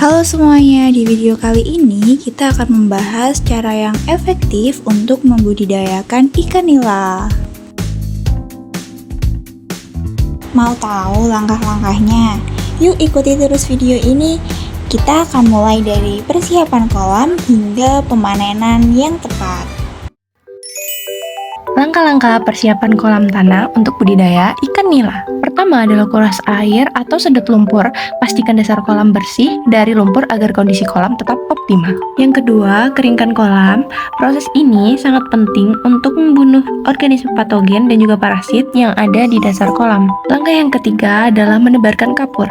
Halo semuanya, di video kali ini kita akan membahas cara yang efektif untuk membudidayakan ikan nila. Mau tahu langkah-langkahnya? Yuk ikuti terus video ini. Kita akan mulai dari persiapan kolam hingga pemanenan yang tepat. Langkah-langkah persiapan kolam tanah untuk budidaya ikan nila. Pertama adalah kuras air atau sedot lumpur. Pastikan dasar kolam bersih dari lumpur agar kondisi kolam tetap optimal. Yang kedua, keringkan kolam. Proses ini sangat penting untuk membunuh organisme patogen dan juga parasit yang ada di dasar kolam. Langkah yang ketiga adalah menebarkan kapur.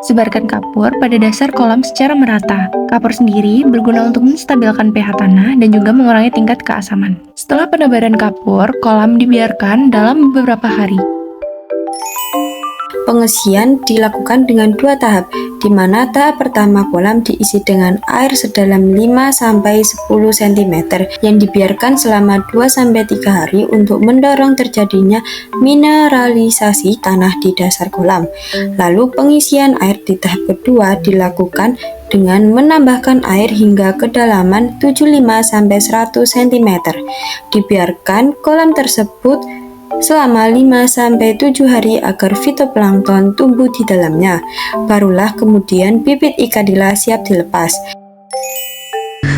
Sebarkan kapur pada dasar kolam secara merata. Kapur sendiri berguna untuk menstabilkan pH tanah dan juga mengurangi tingkat keasaman. Setelah penebaran kapur, kolam dibiarkan dalam beberapa hari. Pengisian dilakukan dengan dua tahap, di mana tahap pertama kolam diisi dengan air sedalam 5-10 cm yang dibiarkan selama 2-3 hari untuk mendorong terjadinya mineralisasi tanah di dasar kolam. Lalu pengisian air di tahap kedua dilakukan dengan menambahkan air hingga kedalaman 75-100 cm. Dibiarkan kolam tersebut selama 5-7 hari agar fitoplankton tumbuh di dalamnya. Barulah kemudian bibit ikan nila siap dilepas.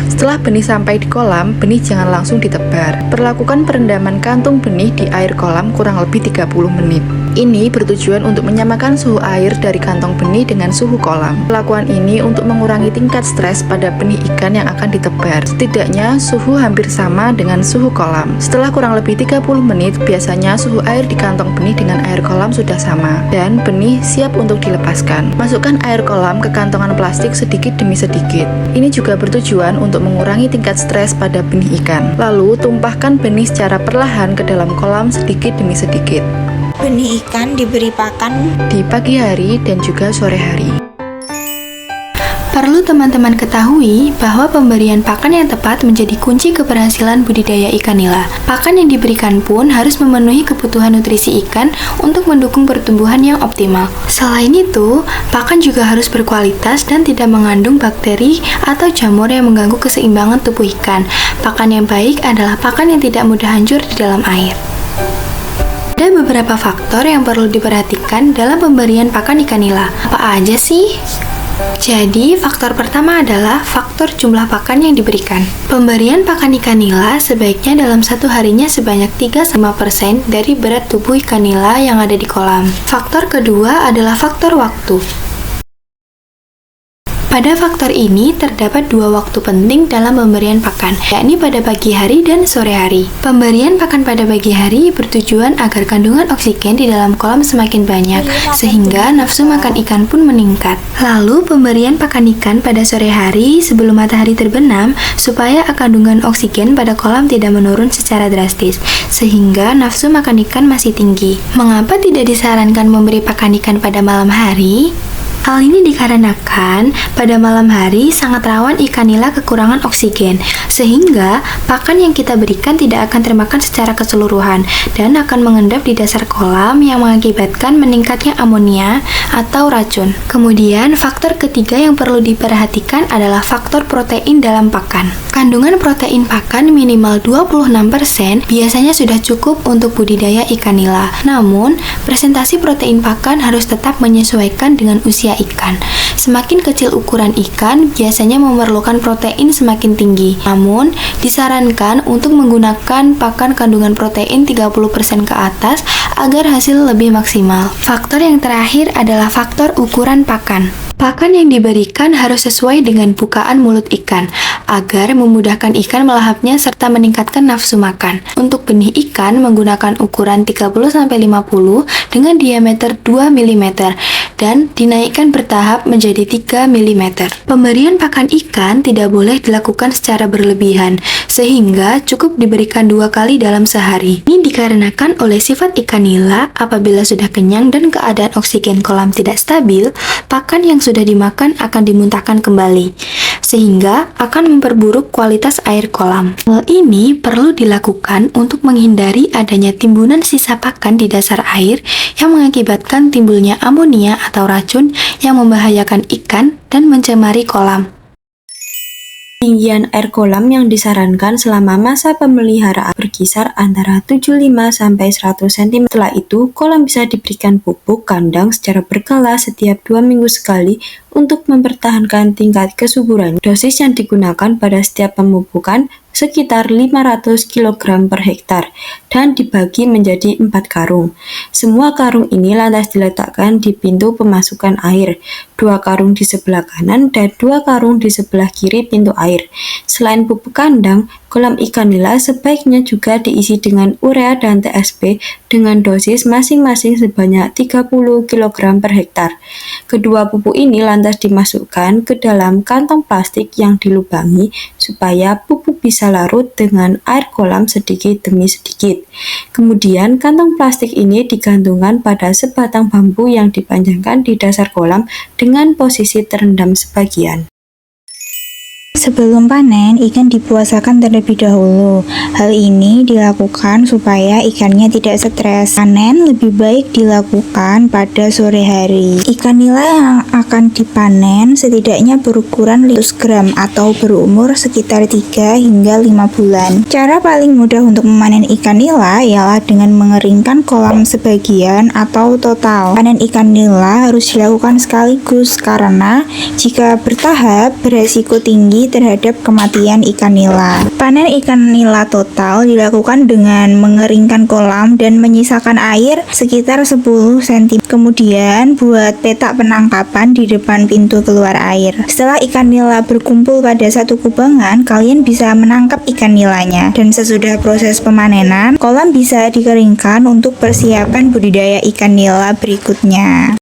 Setelah benih sampai di kolam, benih jangan langsung ditebar. Perlakukan perendaman kantung benih di air kolam kurang lebih 30 menit. Ini bertujuan untuk menyamakan suhu air dari kantong benih dengan suhu kolam. Pelakuan ini untuk mengurangi tingkat stres pada benih ikan yang akan ditebar. Setidaknya suhu hampir sama dengan suhu kolam. Setelah kurang lebih 30 menit, biasanya suhu air di kantong benih dengan air kolam sudah sama dan benih siap untuk dilepaskan. Masukkan air kolam ke kantongan plastik sedikit demi sedikit. Ini juga bertujuan untuk mengurangi tingkat stres pada benih ikan. Lalu tumpahkan benih secara perlahan ke dalam kolam sedikit demi sedikit. Benih ikan diberi pakan di pagi hari dan juga sore hari. Perlu teman-teman ketahui bahwa pemberian pakan yang tepat menjadi kunci keberhasilan budidaya ikan nila. Pakan yang diberikan pun harus memenuhi kebutuhan nutrisi ikan untuk mendukung pertumbuhan yang optimal. Selain itu, pakan juga harus berkualitas dan tidak mengandung bakteri atau jamur yang mengganggu keseimbangan tubuh ikan. Pakan yang baik adalah pakan yang tidak mudah hancur di dalam air. Ada beberapa faktor yang perlu diperhatikan dalam pemberian pakan ikan nila. Apa aja sih? Jadi, faktor pertama adalah faktor jumlah pakan yang diberikan. Pemberian pakan ikan nila sebaiknya dalam satu harinya sebanyak 3-5% dari berat tubuh ikan nila yang ada di kolam. Faktor kedua adalah faktor waktu. Pada faktor ini terdapat dua waktu penting dalam pemberian pakan, yakni pada pagi hari dan sore hari. Pemberian pakan pada pagi hari bertujuan agar kandungan oksigen di dalam kolam semakin banyak, sehingga nafsu makan ikan pun meningkat. Lalu pemberian pakan ikan pada sore hari sebelum matahari terbenam, supaya kandungan oksigen pada kolam tidak menurun secara drastis, sehingga nafsu makan ikan masih tinggi. Mengapa tidak disarankan memberi pakan ikan pada malam hari? Hal ini dikarenakan pada malam hari sangat rawan ikan nila kekurangan oksigen, sehingga pakan yang kita berikan tidak akan termakan secara keseluruhan dan akan mengendap di dasar kolam yang mengakibatkan meningkatnya amonia atau racun. Kemudian, faktor ketiga yang perlu diperhatikan adalah faktor protein dalam pakan. Kandungan protein pakan minimal 26% biasanya sudah cukup untuk budidaya ikan nila. Namun, presentasi protein pakan harus tetap menyesuaikan dengan usia ikan. Semakin kecil ukuran ikan, biasanya memerlukan protein semakin tinggi. Namun, disarankan untuk menggunakan pakan kandungan protein 30% ke atas agar hasil lebih maksimal. Faktor yang terakhir adalah faktor ukuran pakan. Pakan yang diberikan harus sesuai dengan bukaan mulut ikan, agar memudahkan ikan melahapnya serta meningkatkan nafsu makan. Untuk benih ikan menggunakan ukuran 30-50 dengan diameter 2 mm dan dinaikkan bertahap menjadi 3 mm. Pemberian pakan ikan tidak boleh dilakukan secara berlebihan, sehingga cukup diberikan 2 kali dalam sehari. Ini dikarenakan oleh sifat ikan nila, apabila sudah kenyang dan keadaan oksigen kolam tidak stabil, pakan yang sudah dimakan akan dimuntahkan kembali. sehingga akan memperburuk kualitas air kolam. Hal ini perlu dilakukan untuk menghindari adanya timbunan sisa pakan di dasar air yang mengakibatkan timbulnya amonia atau racun yang membahayakan ikan dan mencemari kolam. Ketinggian air kolam yang disarankan selama masa pemeliharaan berkisar antara 75 sampai 100 cm. Setelah itu, kolam bisa diberikan pupuk kandang secara berkala setiap 2 minggu sekali untuk mempertahankan tingkat kesuburan. Dosis yang digunakan pada setiap pemupukan sekitar 500 kg per hektar dan dibagi menjadi 4 karung. Semua karung ini lantas diletakkan di pintu pemasukan air, 2 karung di sebelah kanan dan 2 karung di sebelah kiri pintu air. Selain pupuk kandang, kolam ikan nila sebaiknya juga diisi dengan urea dan TSP dengan dosis masing-masing sebanyak 30 kg per hektar. Kedua pupuk ini lantas dimasukkan ke dalam kantong plastik yang dilubangi supaya pupuk bisa larut dengan air kolam sedikit demi sedikit. Kemudian kantong plastik ini digantungkan pada sebatang bambu yang dipanjangkan di dasar kolam dengan posisi terendam sebagian. Sebelum panen, ikan dipuasakan terlebih dahulu. Hal ini dilakukan supaya ikannya tidak stres. Panen lebih baik dilakukan pada sore hari. Ikan nila yang akan dipanen setidaknya berukuran 100 gram atau berumur sekitar 3 hingga 5 bulan. Cara paling mudah untuk memanen ikan nila ialah dengan mengeringkan kolam sebagian atau total. Panen ikan nila harus dilakukan sekaligus karena jika bertahap beresiko tinggi terhadap kematian ikan nila. Panen ikan nila total dilakukan dengan mengeringkan kolam dan menyisakan air sekitar 10 cm. Kemudian buat petak penangkapan di depan pintu keluar air. Setelah ikan nila berkumpul pada satu kubangan, kalian bisa menangkap ikan nilanya. Dan sesudah proses pemanenan, kolam bisa dikeringkan untuk persiapan budidaya ikan nila berikutnya.